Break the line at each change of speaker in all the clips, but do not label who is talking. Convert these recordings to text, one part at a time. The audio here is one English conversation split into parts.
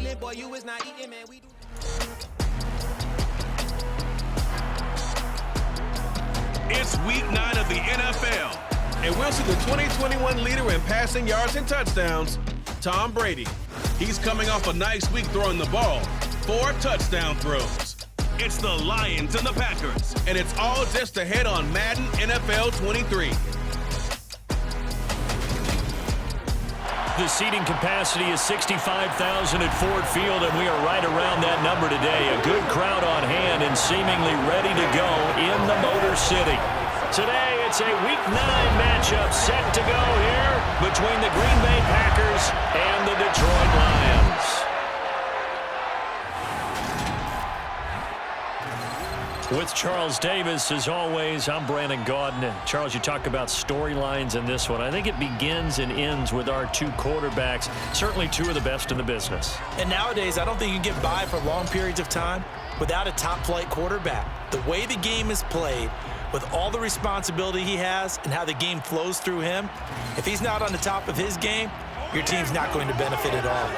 feeling, boy, you is not eating, man. We do.
It's week 9 of the NFL, and we'll see the 2021 leader in passing yards and touchdowns, Tom Brady. He's coming off a nice week throwing the ball, 4 touchdown throws. It's the Lions and the Packers, and it's all just ahead on Madden NFL 23.
The seating capacity is 65,000 at Ford Field, and we are right around that number today. A good crowd on hand and seemingly ready to go in the Motor City. Today, it's a Week 9 matchup set to go here between the Green Bay Packers and the Detroit Lions. With Charles Davis, as always, I'm Brandon Gaudin. Charles, you talk about storylines in this one. I think it begins and ends with our 2 quarterbacks, certainly 2 of the best in the business.
And nowadays, I don't think you can get by for long periods of time without a top-flight quarterback. The way the game is played, with all the responsibility he has and how the game flows through him, if he's not on the top of his game, your team's not going to benefit at all.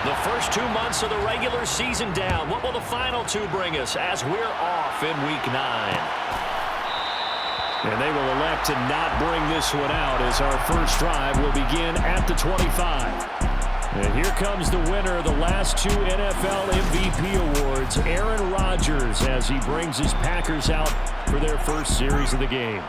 The first 2 months of the regular season down. What will the final 2 bring us as we're off in Week 9? And they will elect to not bring this one out as our first drive will begin at the 25. And here comes the winner of the last 2 NFL MVP awards, Aaron Rodgers, as he brings his Packers out for their first series of the game.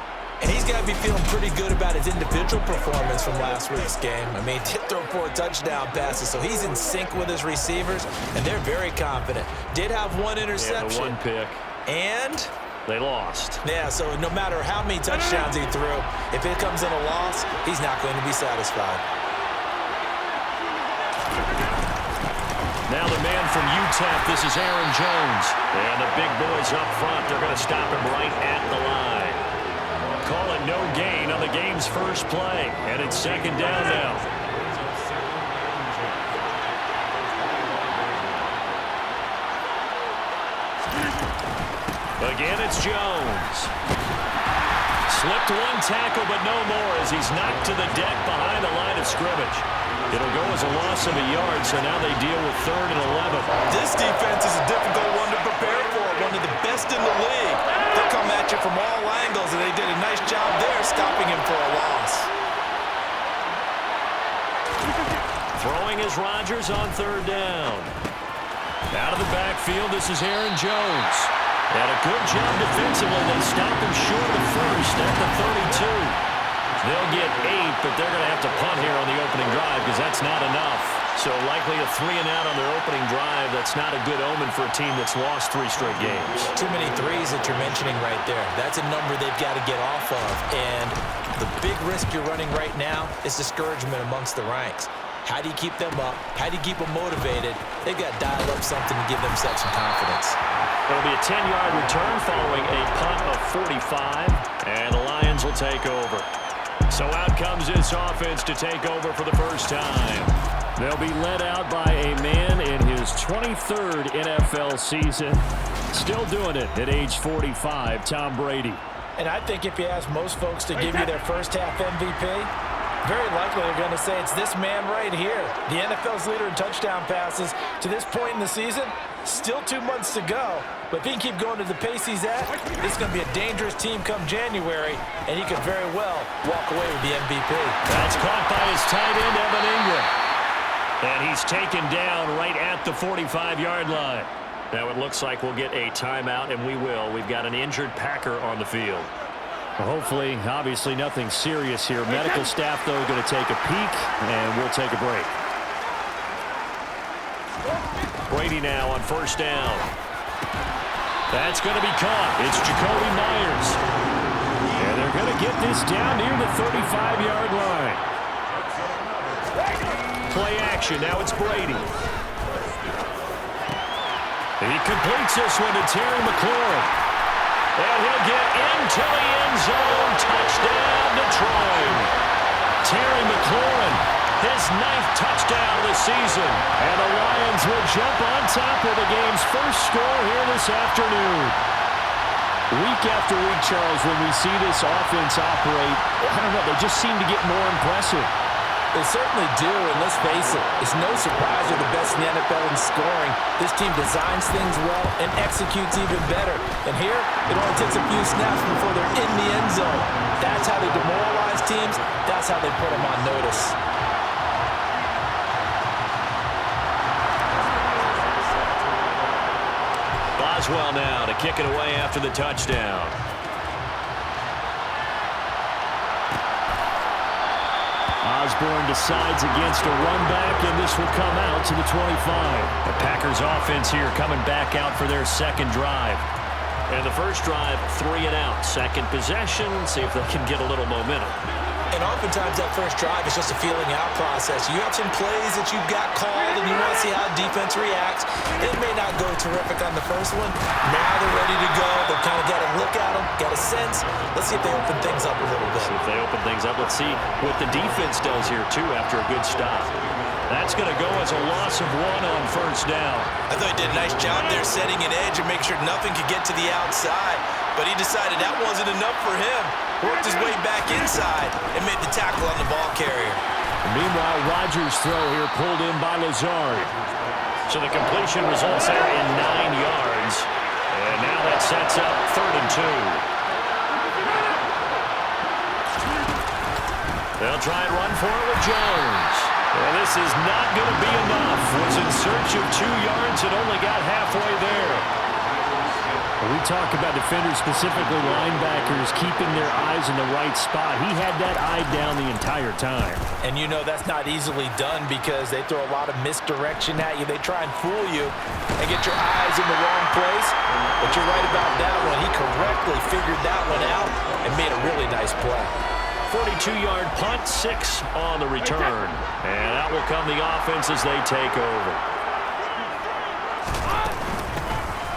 And he's got to be feeling pretty good about his individual performance from last week's game. I mean, did throw 4 touchdown passes, so he's in sync with his receivers, and they're very confident. Did have 1 interception.
Yeah, 1 pick.
And
they lost.
Yeah, so no matter how many touchdowns he threw, if it comes in a loss, he's not going to be satisfied.
Now the man from UTEP, this is Aaron Jones. And the big boys up front, they're going to stop him right at the line. Call it no gain on the game's first play. And it's 2nd down now. Again, it's Jones. Slipped 1 tackle, but no more as he's knocked to the deck behind the line of scrimmage. It'll go as a loss of a yard, so now they deal with 3rd and 11.
This defense is a difficult one to prepare for, one of the best in the league. They'll come at you from all angles, and they did a nice job there stopping him for a loss.
Throwing is Rodgers on 3rd down. Out of the backfield, this is Aaron Jones. And a good job defensively. They stop him short of the first at the 32. They'll get 8, but they're going to have to punt here on the opening drive because that's not enough. So likely a 3-and-out on their opening drive. That's not a good omen for a team that's lost 3 straight games.
Too many threes that you're mentioning right there. That's a number they've got to get off of. And the big risk you're running right now is discouragement amongst the ranks. How do you keep them up? How do you keep them motivated? They've got to dial up something to give themselves some confidence.
It'll be a 10-yard return following a punt of 45, and the Lions will take over. So out comes this offense to take over for the first time. They'll be led out by a man in his 23rd NFL season. Still doing it at age 45, Tom Brady.
And I think if you ask most folks to give you their first half MVP, very likely they're going to say it's this man right here. The NFL's leader in touchdown passes to this point in the season. Still 2 months to go. But if he can keep going to the pace he's at, it's going to be a dangerous team come January, and he could very well walk away with the MVP.
That's caught by his tight end, Evan Ingram. And he's taken down right at the 45-yard line. Now it looks like we'll get a timeout, and we will. We've got an injured Packer on the field. Well, hopefully, obviously nothing serious here. Medical staff, though, going to take a peek, and we'll take a break. Brady now on 1st down. That's going to be caught. It's Jacoby Myers. And they're going to get this down near the 35-yard line. Play action. Now it's Brady. He completes this one to Terry McLaurin. And he'll get into the end zone. Touchdown, Detroit. Terry McLaurin, his 9th touchdown of the season. And the Lions will jump on top of the game's first score here this afternoon. Week after week, Charles, when we see this offense operate, I don't know, they just seem to get more impressive.
They certainly do, and let's face it, it's no surprise they're the best in the NFL in scoring. This team designs things well and executes even better. And here, it only takes a few snaps before they're in the end zone. That's how they demoralize teams. That's how they put them on notice.
Boswell now to kick it away after the touchdown. Osborne decides against a run back, and this will come out to the 25. The Packers offense here coming back out for their second drive. And the first drive, 3 and out. Second possession, see if they can get a little momentum.
And oftentimes that first drive is just a feeling out process. You have some plays that you've got called and you want to see how defense reacts. It may not go terrific on the first one. Now they're ready to go. They've kind of got a look at them, got a sense. Let's see if they open things up a little bit.
See if they open things up. Let's see what the defense does here, too, after a good stop. That's going to go as a loss of 1 on first down.
I thought he did a nice job there setting an edge and making sure nothing could get to the outside. But he decided that wasn't enough for him. Worked his way back inside and made the tackle on the ball carrier.
Meanwhile, Rodgers' throw here pulled in by Lazard. So the completion results there in 9 yards. And now that sets up 3rd and 2. They'll try and run for it with Jones. And this is not going to be enough. Was in search of 2 yards and only got halfway there. We talk about defenders, specifically linebackers, keeping their eyes in the right spot. He had that eye down the entire time.
And you know that's not easily done because they throw a lot of misdirection at you. They try and fool you and get your eyes in the wrong place. But you're right about that one. He correctly figured that one out and made a really nice play.
42-yard punt, 6 on the return. And out will come the offense as they take over.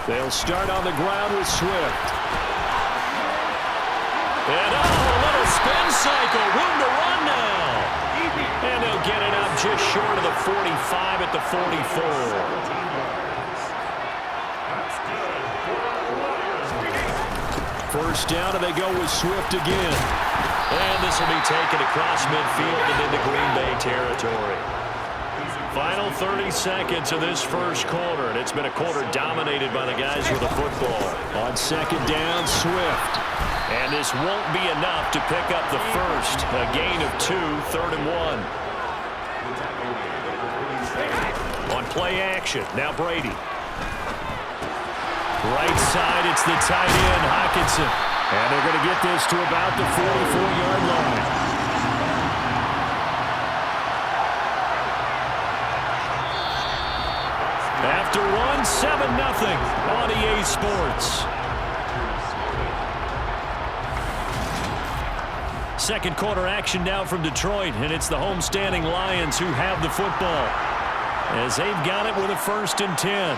They'll start on the ground with Swift. And a little spin cycle, room to run now. And they'll get it up just short of the 45 at the 44. First down, and they go with Swift again. And this will be taken across midfield and into Green Bay territory. Final 30 seconds of this first quarter, and it's been a quarter dominated by the guys with the football. On second down, Swift. And this won't be enough to pick up the first. A gain of 2, 3rd and 1. On play action, now Brady. Right side, it's the tight end, Hockenson. And they're going to get this to about the 44-yard line. After one, 7-0 on EA Sports. Second quarter action now from Detroit, and it's the homestanding Lions who have the football as they've got it with a 1st and 10.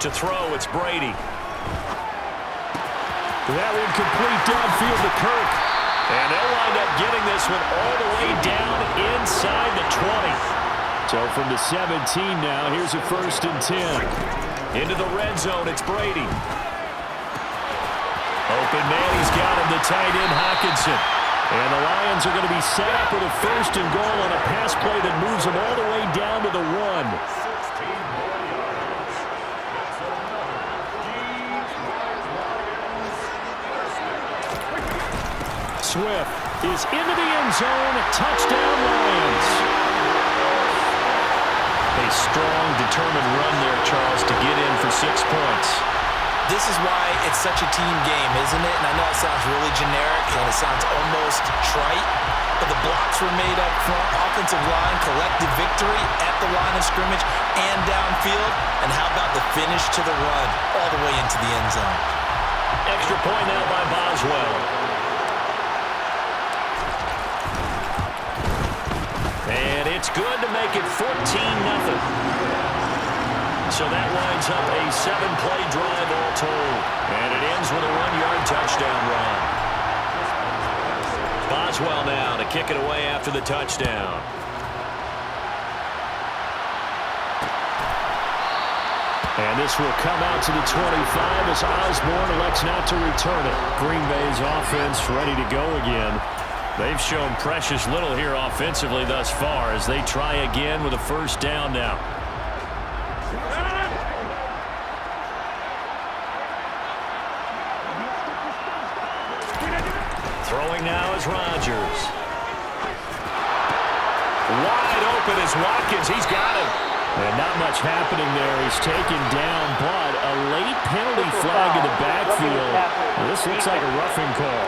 To throw, it's Brady. That one complete downfield to Kirk. And they'll wind up getting this one all the way down inside the 20. So from the 17 now, here's a 1st and 10. Into the red zone, it's Brady. Open man, he's got him, the tight end, Hockenson. And the Lions are going to be set up with a 1st and goal on a pass play that moves them all the way down to the 1. Swift is into the end zone. Touchdown, Lions. A strong, determined run there, Charles, to get in for 6 points.
This is why it's such a team game, isn't it? And I know it sounds really generic and it sounds almost trite, but the blocks were made up front. Offensive line, collective victory at the line of scrimmage and downfield. And how about the finish to the run all the way into the end zone?
Extra point now by Boswell. And it's good to make it 14-0. So that winds up a 7-play drive all told. And it ends with a 1-yard touchdown run. Boswell now to kick it away after the touchdown. And this will come out to the 25 as Osborne elects not to return it. Green Bay's offense ready to go again. They've shown precious little here offensively thus far as they try again with a first down now. Throwing now is Rodgers. Wide open is Watkins. He's got him. And not much happening there. He's taken down, but a late penalty flag in the backfield. Well, this looks like a roughing call.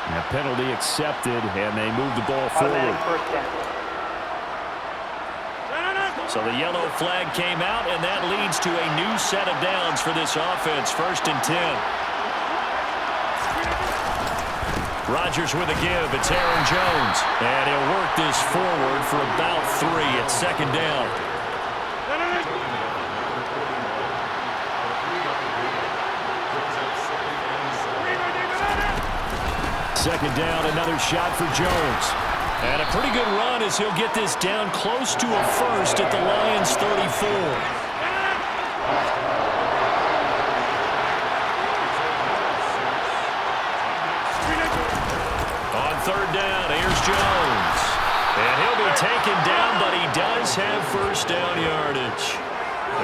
And a penalty accepted, and they move the ball forward. So the yellow flag came out, and that leads to a new set of downs for this offense. 1st and 10. Rodgers with a give. It's Aaron Jones. And he'll work this forward for about 3. It's 2nd down. Second down, another shot for Jones. And a pretty good run as he'll get this down close to a first at the Lions' 34. On 3rd down, here's Jones. And he'll be taken down, but he does have first down yardage.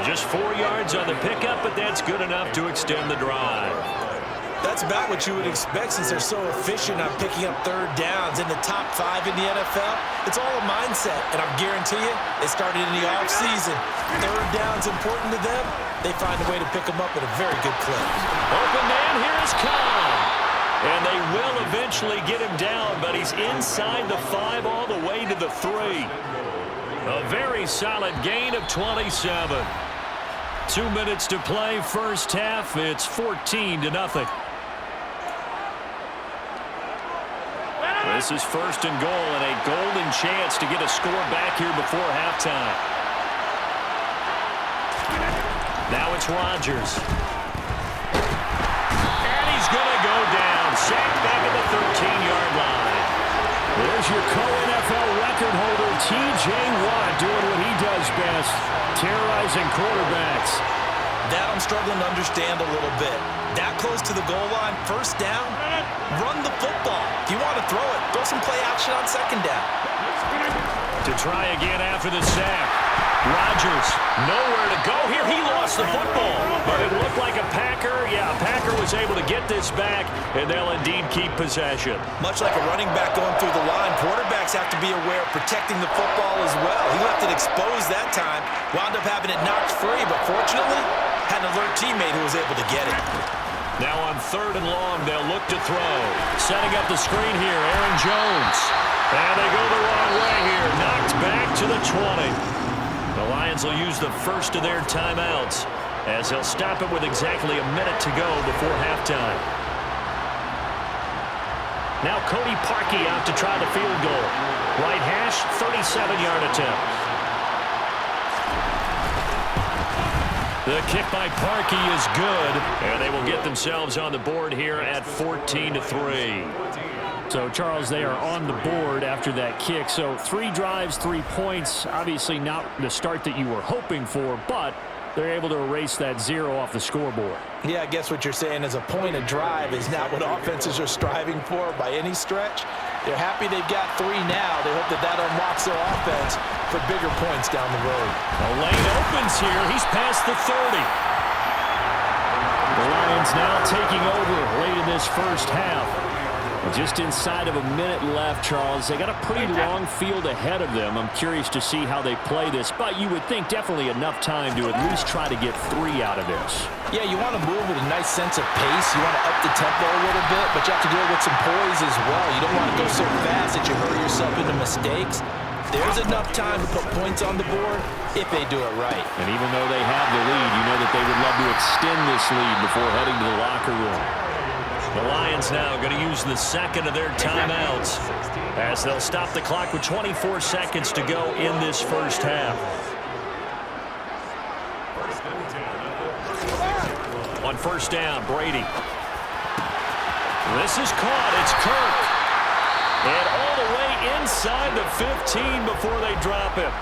Just 4 yards on the pickup, but that's good enough to extend the drive.
That's about what you would expect since they're so efficient on picking up 3rd downs in the top 5 in the NFL. It's all a mindset, and I guarantee you, they started in the offseason. 3rd down's important to them. They find a way to pick them up at a very good clip.
Open man, here is Chilom. And they will eventually get him down, but he's inside the 5 all the way to the 3. A very solid gain of 27. 2 minutes to play, first half. It's 14-0. This is 1st and goal and a golden chance to get a score back here before halftime. Now it's Rodgers. And he's going to go down. Sacked back at the 13-yard line. There's your co-NFL record holder, T.J. Watt, doing what he does best, terrorizing quarterbacks.
That I'm struggling to understand a little bit. That close to the goal line, 1st down, run the football. If you want to throw it, throw some play action on 2nd down.
To try again after the sack. Rodgers, nowhere to go here. He lost the football, but it looked like a Packer. Yeah, a Packer was able to get this back, and they'll indeed keep possession.
Much like a running back going through the line, quarterbacks have to be aware of protecting the football as well. He left it exposed that time, wound up having it knocked free, but fortunately, had an alert teammate who was able to get it.
Now on 3rd and long, they'll look to throw. Setting up the screen here, Aaron Jones. And they go the wrong way here. Knocked back to the 20. The Lions will use the first of their timeouts as they'll stop it with exactly a minute to go before halftime. Now Cody Parkey out to try the field goal. Right hash, 37-yard attempt. The kick by Parkey is good, and they will get themselves on the board here at 14-3. So, Charles, they are on the board after that kick. So 3 drives, 3 points. Obviously not the start that you were hoping for, but they're able to erase that 0 off the scoreboard.
Yeah, I guess what you're saying is a point a drive is not what offenses are striving for by any stretch. They're happy they've got 3 now. They hope that unlocks their offense for bigger points down the road.
The lane opens here. He's past the 30. The Lions now taking over late in this first half. Just inside of a minute left, Charles. They got a pretty long field ahead of them. I'm curious to see how they play this, but you would think definitely enough time to at least try to get 3 out of this.
Yeah, you want to move with a nice sense of pace. You want to up the tempo a little bit, but you have to do it with some poise as well. You don't want to go so fast that you hurry yourself into mistakes. There's enough time to put points on the board if they do it right.
And even though they have the lead, you know that they would love to extend this lead before heading to the locker room. The Lions now going to use the second of their timeouts as they'll stop the clock with 24 seconds to go in this first half. On first down, Brady. This is caught. It's Kirk. And all the way inside the 15 before they drop him.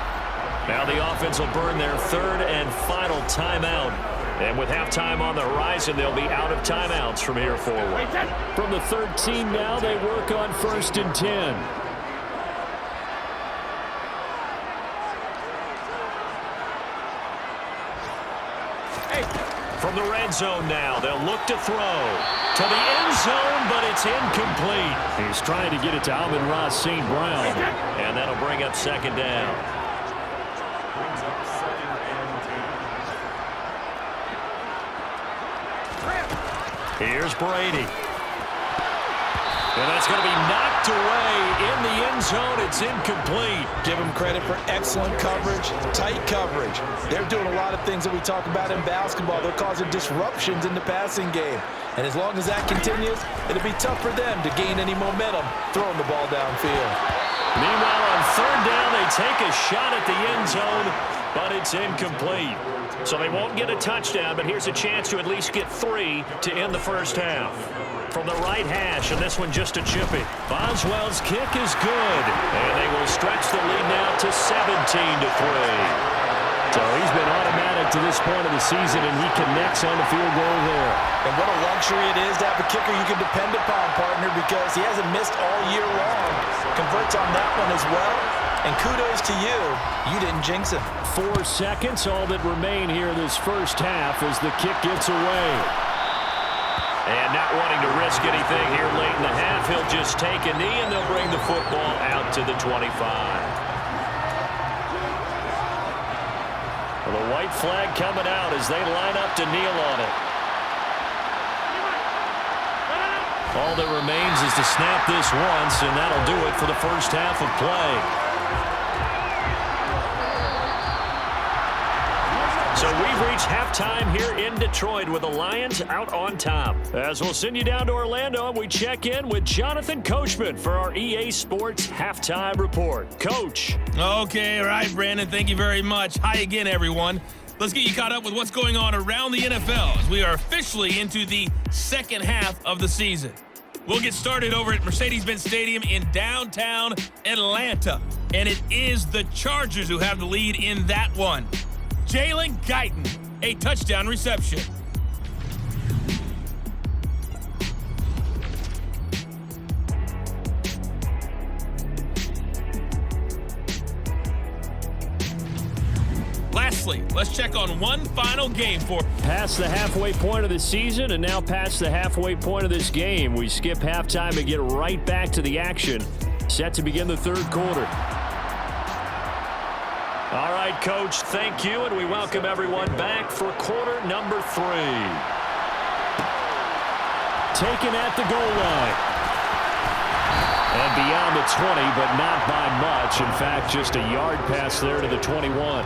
Now the offense will burn their third and final timeout. And with halftime on the horizon, they'll be out of timeouts from here forward.
From the 13 now, they work on 1st and 10.
From the red zone now, they'll look to throw to the end zone, but it's incomplete.
He's trying to get it to Amon-Ra St. Brown.
And that'll bring up second down. Here's Brady. And that's going to be knocked away in the end zone. It's incomplete.
Give them credit for excellent coverage, tight coverage. They're doing a lot of things that we talk about in basketball. They're causing disruptions in the passing game. And as long as that continues, it'll be tough for them to gain any momentum throwing the ball downfield.
Meanwhile, on third down, they take a shot at the end zone, but it's incomplete. So they won't get a touchdown, but here's a chance to at least get 3 to end the first half. From the right hash, and this one just a chippy. Boswell's kick is good, and they will stretch the lead now to 17-3.
So he's been automatic to this point of the season, and he connects on the field goal there.
And what a luxury it is to have a kicker you can depend upon, partner, because he hasn't missed all year long. Converts on that one as well. And kudos to you. You didn't jinx it.
4 seconds, all that remain here this first half as the kick gets away.
And not wanting to risk anything here late in the half, he'll just take a knee, and they'll bring the football out to the 25. Well, the white flag coming out as they line up to kneel on it. All that remains is to snap this once, and that'll do it for the first half of play. So we've reached halftime here in Detroit with the Lions out on top. As we'll send you down to Orlando, we check in with Jonathan Coachman for our EA Sports Halftime Report. Coach.
Okay, all right, Brandon, thank you very much. Hi again, everyone. Let's get you caught up with what's going on around the NFL as we are officially into the second half of the season. We'll get started over at Mercedes-Benz Stadium in downtown Atlanta, and it is the Chargers who have the lead in that one. Jalen Guyton, a touchdown reception. Lastly, let's check on one final game for
Past the halfway point of the season and now past the halfway point of this game. We skip halftime and get right back to the action. Set to begin the third quarter.
All right, Coach, thank you, and we welcome everyone back for quarter number 3.
Taken at the goal line. And beyond the 20, but not by much. In fact, just a yard pass there to the 21.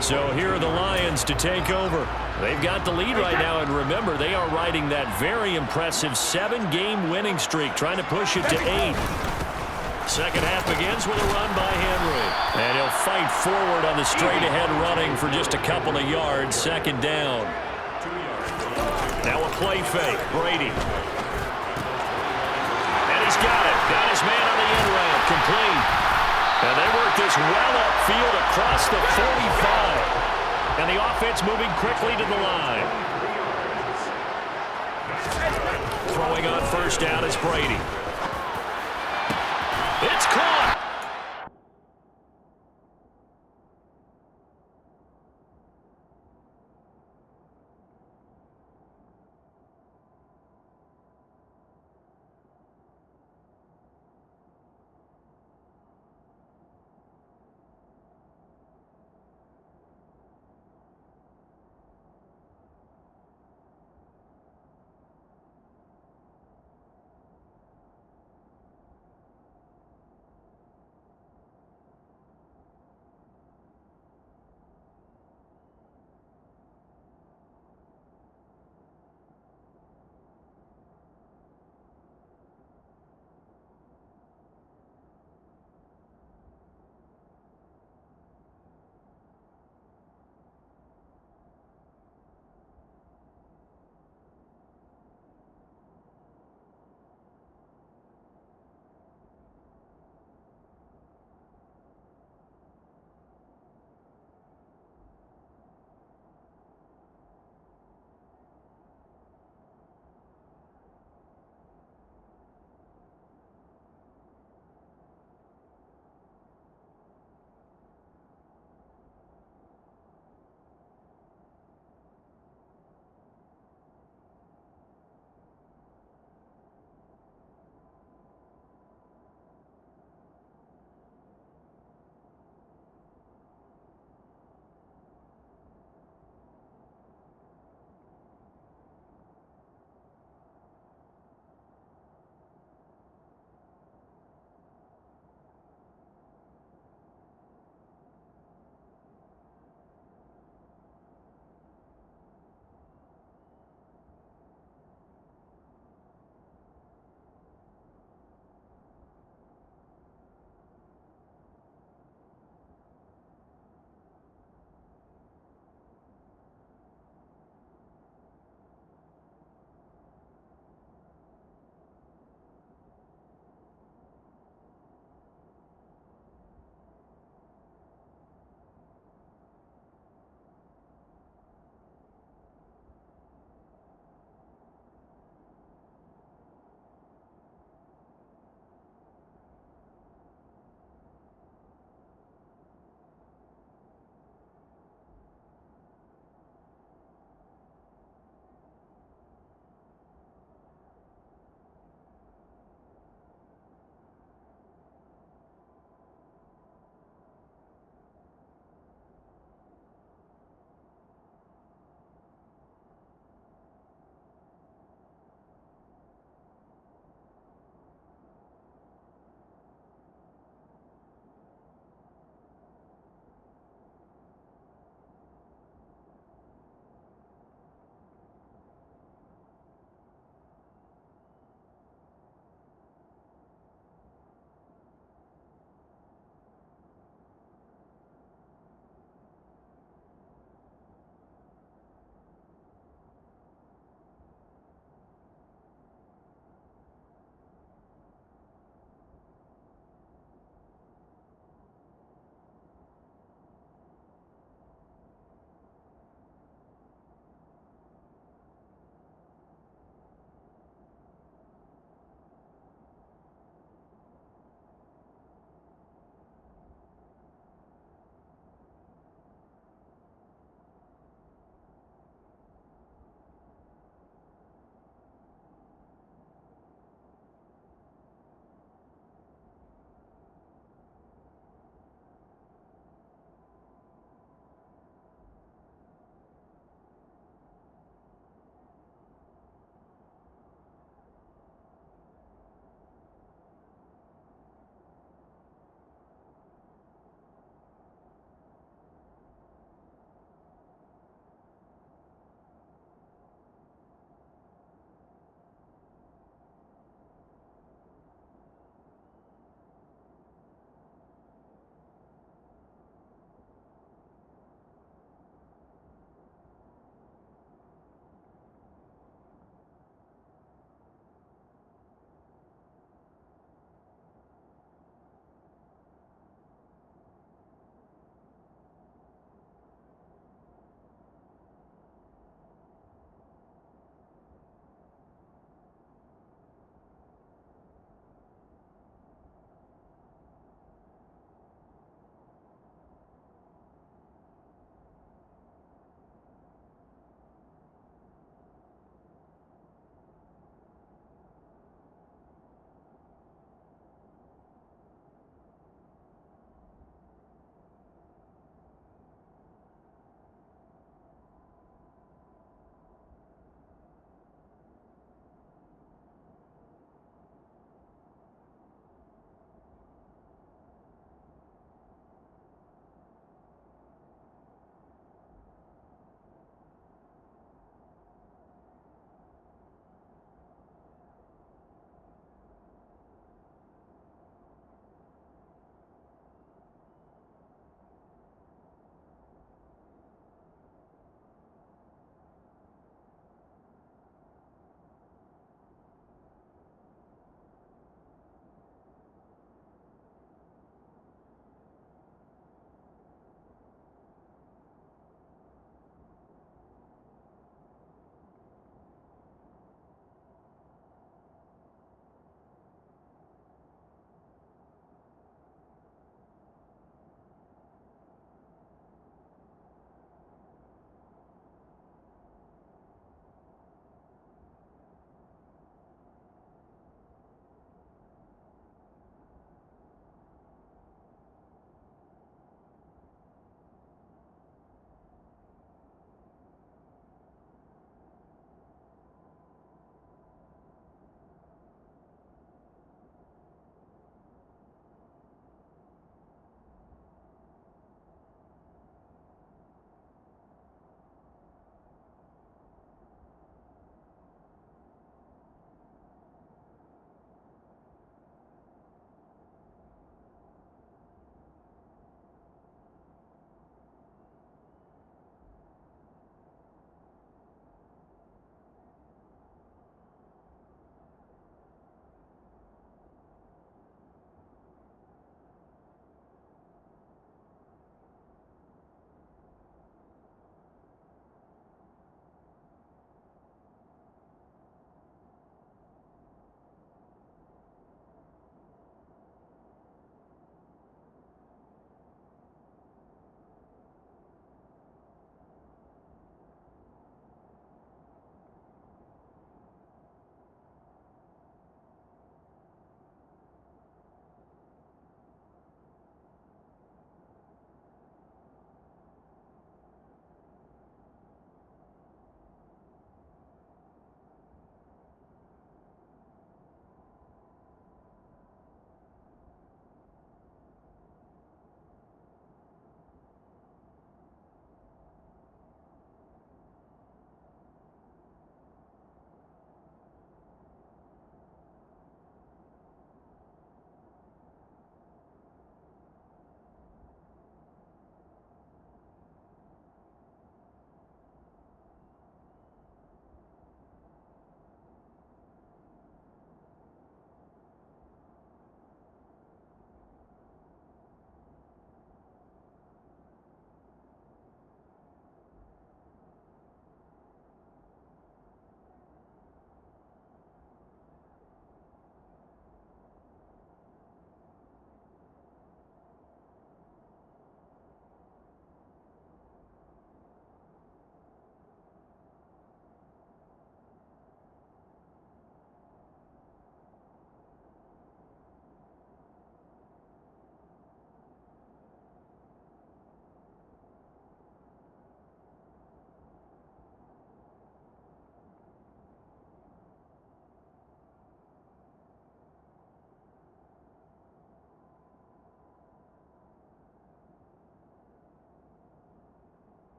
So here are the Lions to take over. They've got the lead right now, and remember, they are riding that very impressive 7-game winning streak, trying to push it to 8. Second half begins with a run by Henry. And he'll fight forward on the straight-ahead running for just a couple of yards. Second down. Now a play fake. Brady. And he's got it. Got his man on the end route. Complete. And they work this well upfield across the 45. And the offense moving quickly to the line. Throwing on first down is Brady. It's caught.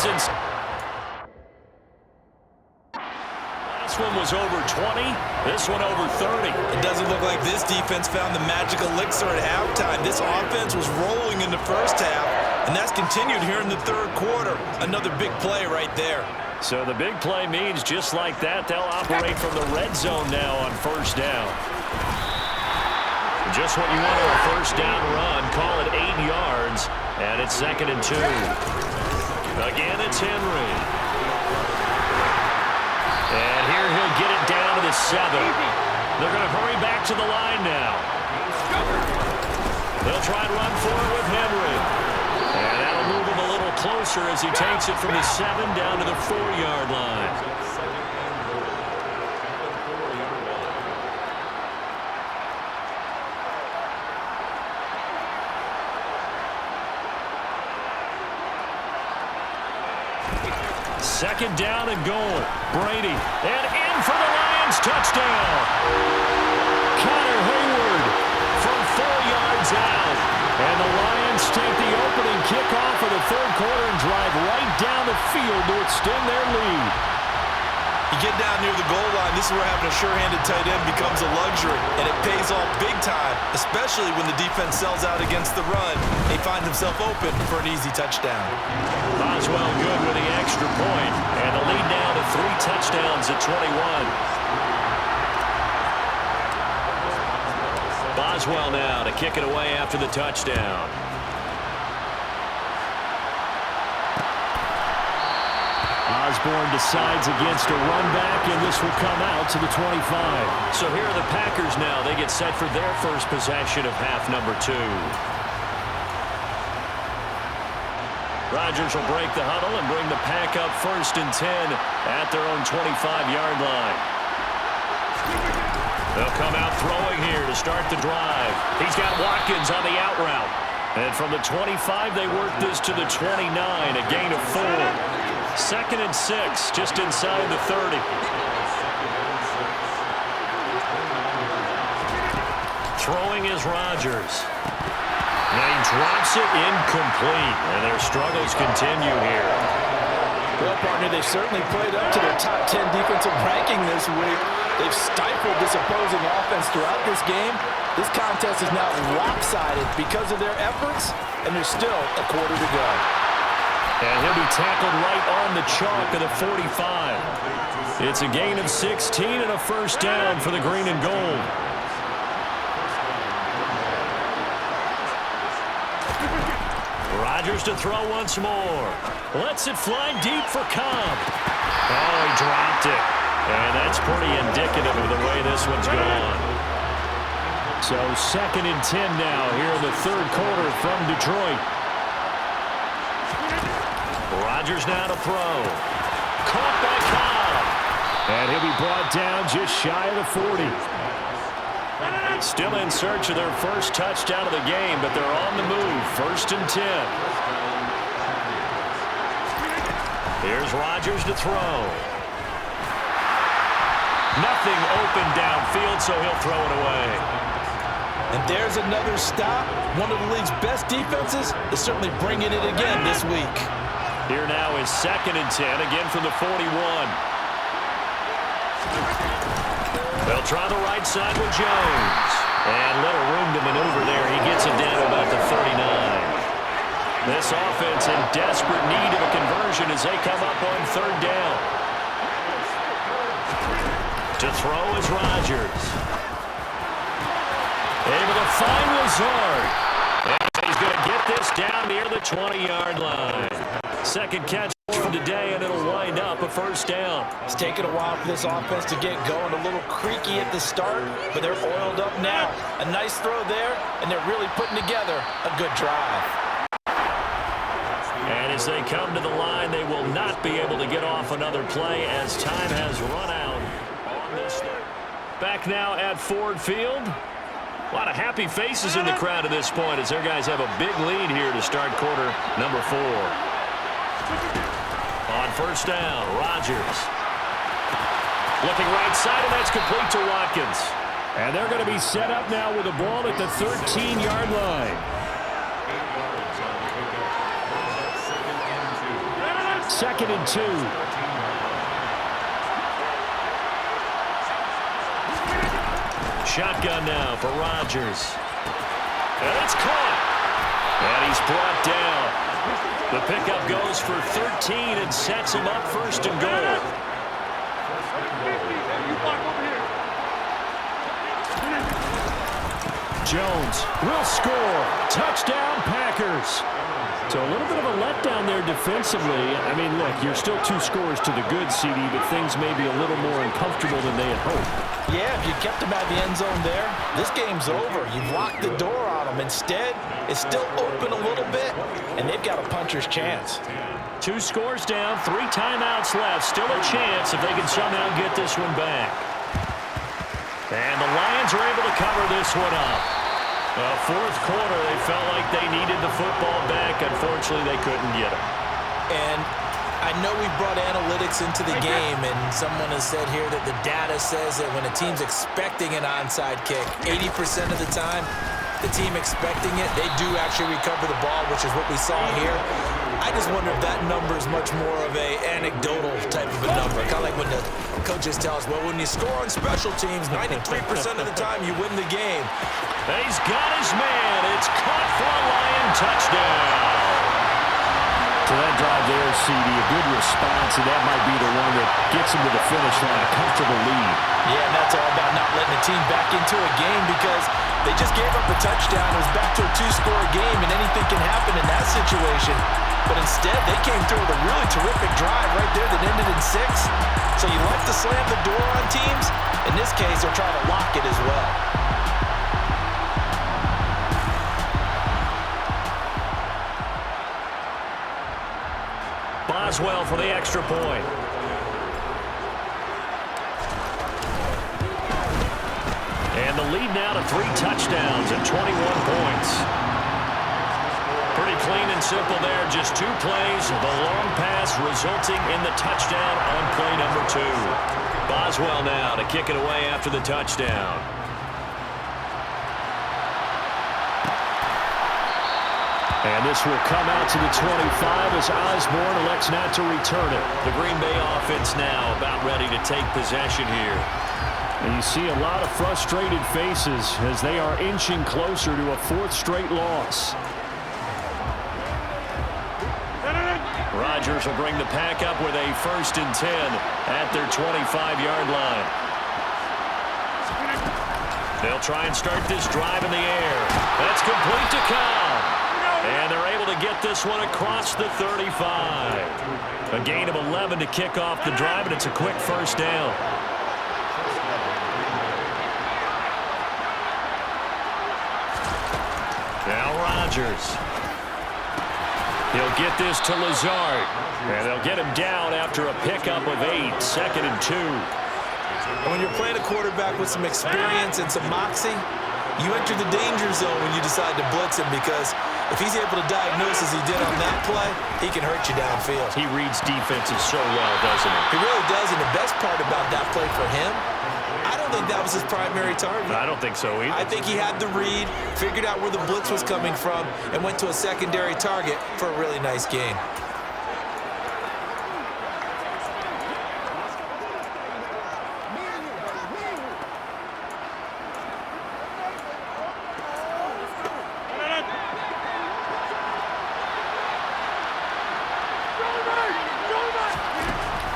since last one was over 20. This one over 30.
It doesn't look like this defense found the magic elixir at halftime. This offense was rolling in the first half, and that's continued here in the third quarter. Another big play right there.
So the big play means just like that, they'll operate from the red zone now on first down. Just what you want on a first down run. Call it 8 yards, and it's 2nd and 2. Again, it's Henry. And here he'll get it down to the 7. They're going to hurry back to the line now. They'll try and run for it with Henry. And that'll move him a little closer as he takes it from the 7 down to the 4-yard line. Second down and goal. Brady. And in for the Lions. Touchdown. Connor Hayward from 4 yards out. And the Lions take the opening kickoff of the third quarter and drive right down the field to extend their lead.
You get down near the goal line, this is where having a sure-handed tight end becomes a luxury, and it pays off big time, especially when the defense sells out against the run. They find themselves open for an easy touchdown.
Boswell good with the extra point, and the lead now to 3 touchdowns at 21. Boswell now to kick it away after the touchdown.
Osborne decides against a run back, and this will come out to the 25.
So here are the Packers now. They get set for their first possession of half number 2. Rodgers will break the huddle and bring the pack up 1st and 10 at their own 25-yard line. They'll come out throwing here to start the drive. He's got Watkins on the out route. And from the 25, they work this to the 29, a gain of 4. 2nd and 6, just inside the 30. Throwing is Rodgers. And he drops it incomplete, and their struggles continue here.
Well, partner, they've certainly played up to their top 10 defensive ranking this week. They've stifled this opposing offense throughout this game. This contest is now lopsided because of their efforts, and there's still a quarter to go.
And he'll be tackled right on the chalk of the 45. It's a gain of 16 and a first down for the green and gold. Rodgers to throw once more. Lets it fly deep for Cobb. Oh, he dropped it. And that's pretty indicative of the way this one's gone.
So 2nd and 10 now here in the third quarter from Detroit.
Rodgers now to throw. Caught by Cobb.
And he'll be brought down just shy of the 40.
Still in search of their first touchdown of the game, but they're on the move. 1st and 10. Here's Rodgers to throw. Nothing open downfield, so he'll throw it away.
And there's another stop. One of the league's best defenses is certainly bringing it again this week.
Here now is 2nd and 10, again from the 41. They'll try the right side with Jones. And little room to maneuver there. He gets it down to about the 39. This offense in desperate need of a conversion as they come up on 3rd down. To throw is Rodgers. Able to find Lazard. And he's going to get this down near the 20-yard line. Second catch for today, and it'll wind up a first down.
It's taken a while for this offense to get going. A little creaky at the start, but they're oiled up now. A nice throw there, and they're really putting together a good drive.
And as they come to the line, they will not be able to get off another play as time has run out on this third. Back now at Ford Field. A lot of happy faces in the crowd at this point as their guys have a big lead here to start quarter number 4. On first down, Rodgers. Looking right side, and that's complete to Watkins.
And they're going to be set up now with the ball at the 13-yard line. 2nd and 2.
Shotgun now for Rodgers. And it's caught. And he's brought down. The pickup goes for 13 and sets him up 1st and goal.
Jones will score. Touchdown, Packers. So a little bit of a letdown there defensively. I mean, look, you're still 2 scores to the good, CD, but things may be a little more uncomfortable than they had hoped.
Yeah, if you kept him out of the end zone there, this game's over. You've locked the door on him. Instead, it's still open a little bit, and they've got a puncher's chance.
2 scores down, 3 timeouts left. Still a chance if they can somehow get this one back. And the Lions are able to cover this one up. Fourth quarter, they felt like they needed the football back. Unfortunately, they couldn't get it.
And I know we brought analytics into the game, and someone has said here that the data says that when a team's expecting an onside kick, 80% of the time, the team expecting it, they do actually recover the ball, which is what we saw here. I just wonder if that number is much more of a anecdotal type of a number. Kind of like when the coaches tell us, well, when you score on special teams, 93% of the time you win the game.
He's got his man. It's caught for a Lion touchdown.
To that drive there, CD, a good response, and that might be the one that gets him to the finish line, a comfortable lead.
Yeah, and that's all about not letting the team back into a game because they just gave up a touchdown. It was back to a 2-score game, and anything can happen in that situation. But instead, they came through with a really terrific drive right there that ended in 6. So you like to slam the door on teams. In this case, they're trying to lock it as well.
Boswell for the extra point. And the lead now to 3 touchdowns and 21 points. Pretty clean and simple there. Just 2 plays. The long pass resulting in the touchdown on play number 2. Boswell now to kick it away after the touchdown.
And this will come out to the 25 as Osborne elects not to return it.
The Green Bay offense now about ready to take possession here.
And you see a lot of frustrated faces as they are inching closer to a 4th straight loss.
Rodgers will bring the pack up with a 1st and 10 at their 25-yard line. They'll try and start this drive in the air. That's complete to Cobb. And they're able to get this one across the 35. A gain of 11 to kick off the drive, and it's a quick 1st down. Now Rodgers. He'll get this to Lazard. And they'll get him down after a pickup of 8, 2nd and 2.
When you're playing a quarterback with some experience and some moxie, you enter the danger zone when you decide to blitz him because if he's able to diagnose as he did on that play, he can hurt you downfield.
He reads defenses so well, doesn't he?
He really does, and the best part about that play for him, I don't think that was his primary target.
I don't think so either.
I think he had the read, figured out where the blitz was coming from, and went to a secondary target for a really nice gain.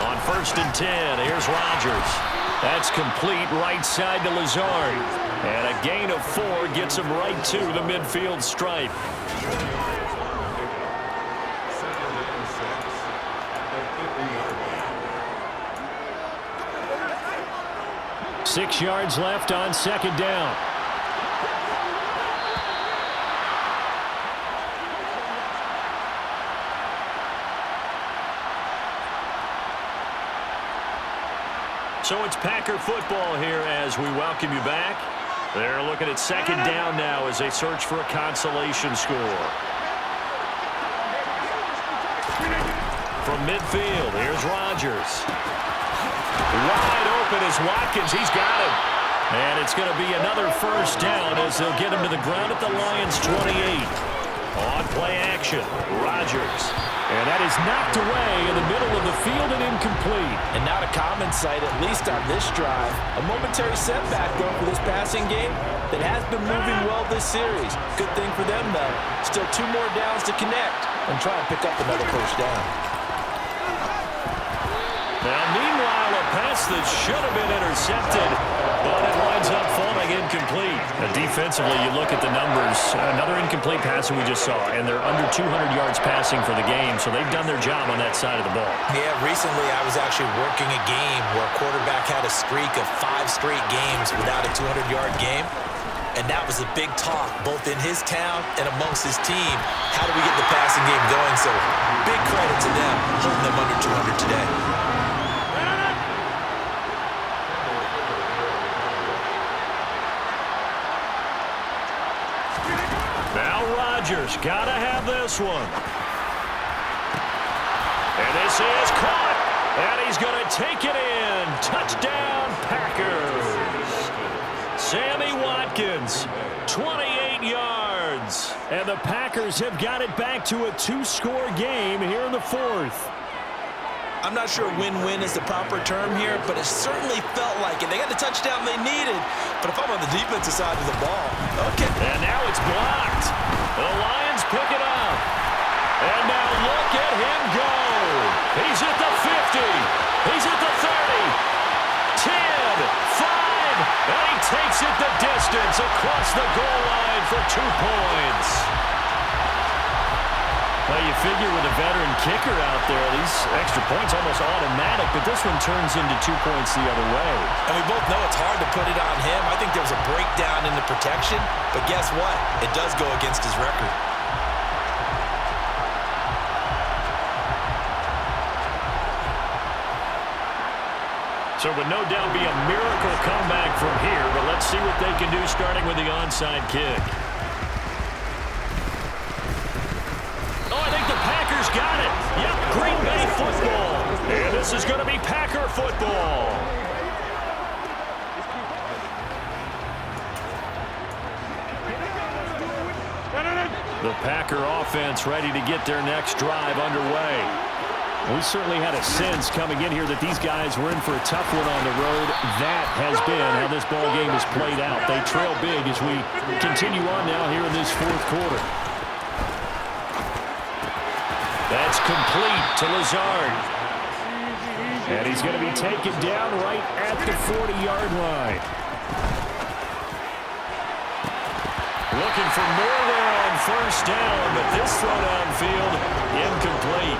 On 1st and 10, here's Rodgers. That's complete right side to Lazard. And a gain of 4 gets him right to the midfield stripe.
Six yards left on 2nd down.
So it's Packer football here as we welcome you back. They're looking at 2nd down now as they search for a consolation score. From midfield, here's Rodgers. Wide open is Watkins. He's got him. And it's going to be another 1st down as they'll get him to the ground at the Lions' 28. On play action, Rodgers.
And that is knocked away in the middle of the field and incomplete.
And not a common sight, at least on this drive. A momentary setback, though, for this passing game that has been moving well this series. Good thing for them, though. Still 2 more downs to connect and try and pick up another first down.
Now, meanwhile, a pass that should have been intercepted, but it winds up falling incomplete. Defensively, you look at the numbers. Another incomplete pass that we just saw, and they're under 200 yards passing for the game, so they've done their job on that side of the ball.
Yeah, recently I was actually working a game where a quarterback had a streak of 5 straight games without a 200-yard game. And that was a big talk, both in his town and amongst his team. How do we get the passing game going? So big credit to them, holding them under 200 today.
Now Rodgers, gotta have this one. And this is caught. And he's gonna take it in. Touchdown, Packers. Sammy Watkins, 28 yards.
And the Packers have got it back to a 2-score game here in the 4th.
I'm not sure win-win is the proper term here, but it certainly felt like it. They got the touchdown they needed, but if I'm on the defensive side of the ball, okay.
And now it's blocked. The Lions pick it up. And now look at him go. He's at the 50. He's at the 30. 10, 5, and he takes it the distance across the goal line for 2 points. Well, you figure with a veteran kicker out there, these extra points almost automatic, but this one turns into 2 points the other way.
And we both know it's hard to put it on him. I think there was a breakdown in the protection, but guess what? It does go against his record.
So it would no doubt be a miracle comeback from here, but let's see what they can do starting with the onside kick. Oh, I think the Packers got it. Yep, Green Bay football. And this is going to be Packer football. The Packer offense ready to get their next drive underway. We certainly had a sense coming in here that these guys were in for a tough one on the road. That has been how this ball game has played out. They trail big as we continue on now here in this 4th quarter. That's complete to Lazard. And he's going to be taken down right at the 40-yard line. Looking for more there on first down, but this throw downfield incomplete.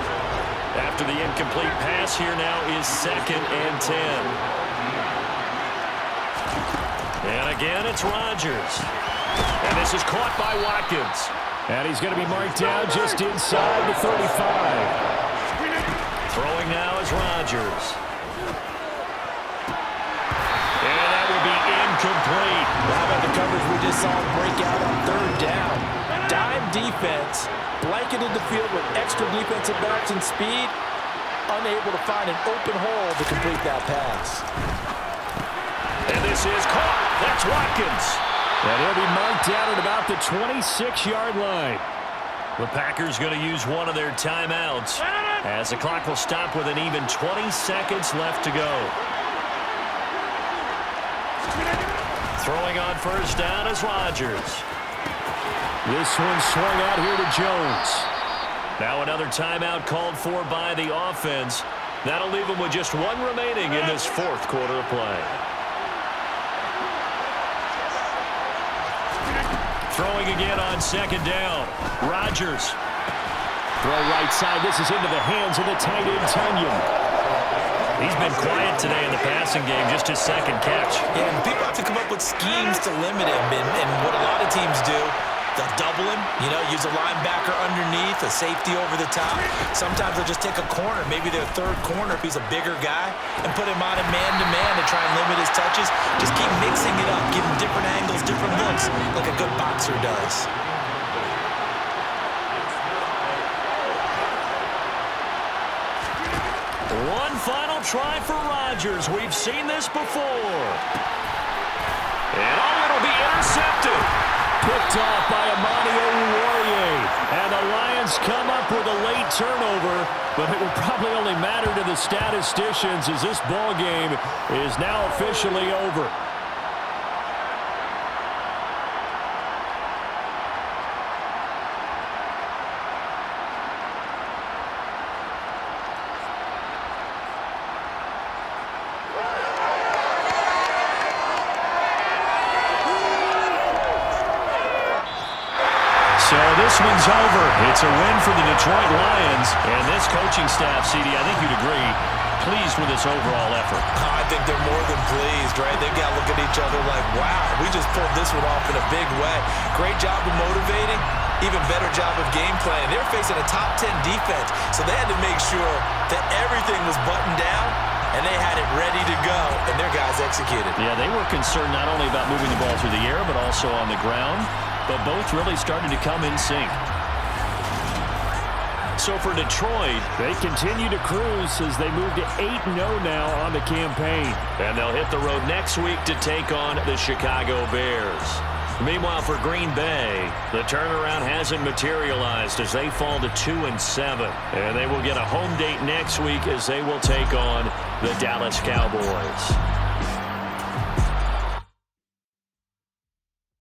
After the incomplete pass, here now is 2nd and 10. And again, it's Rodgers. And this is caught by Watkins.
And he's going to be marked down just inside the 35.
Throwing now is Rodgers. And that will be incomplete.
How about the coverage we just saw break out on 3rd down? Dime defense. Blanketed the field with extra defensive backs and speed, unable to find an open hole to complete that pass.
And this is caught. That's Watkins.
And he'll be marked down at about the 26-yard line.
The Packers going to use one of their timeouts as the clock will stop with an even 20 seconds left to go. Throwing on first down is Rodgers.
This one swung out here to Jones.
Now another timeout called for by the offense. That'll leave them with just 1 remaining in this 4th quarter of play. Throwing again on 2nd down. Rodgers.
Throw right side. This is into the hands of the tight end, Tino.
He's been quiet today in the passing game, just his 2nd catch.
Yeah, and people have to come up with schemes to limit him, and what a lot of teams do, they'll double him, use a linebacker underneath, a safety over the top. Sometimes they'll just take a corner, maybe their 3rd corner if he's a bigger guy, and put him on a man-to-man to try and limit his touches. Just keep mixing it up, give him different angles, different looks, like a good boxer does.
One final try for Rodgers. We've seen this before. And it'll be intercepted.
Picked off by Amani Oruwariye. And the Lions defense come up with a late turnover, but it will probably only matter to the statisticians as this ball game is now officially over.
So this one's over. It's a win for the Detroit Lions. And this coaching staff, CD, I think you'd agree, pleased with this overall effort.
I think they're more than pleased, right? They've got to look at each other like, wow, we just pulled this one off in a big way. Great job of motivating. Even better job of game planning. They were facing a top 10 defense, so they had to make sure that everything was buttoned down, and they had it ready to go, and their guys executed.
Yeah, they were concerned not only about moving the ball through the air, but also on the ground. But both really started to come in sync. So for Detroit,
they continue to cruise as they move to 8-0 now on the campaign.
And they'll hit the road next week to take on the Chicago Bears. Meanwhile, for Green Bay, the turnaround hasn't materialized as they fall to 2-7. And they will get a home date next week as they will take on the Dallas Cowboys.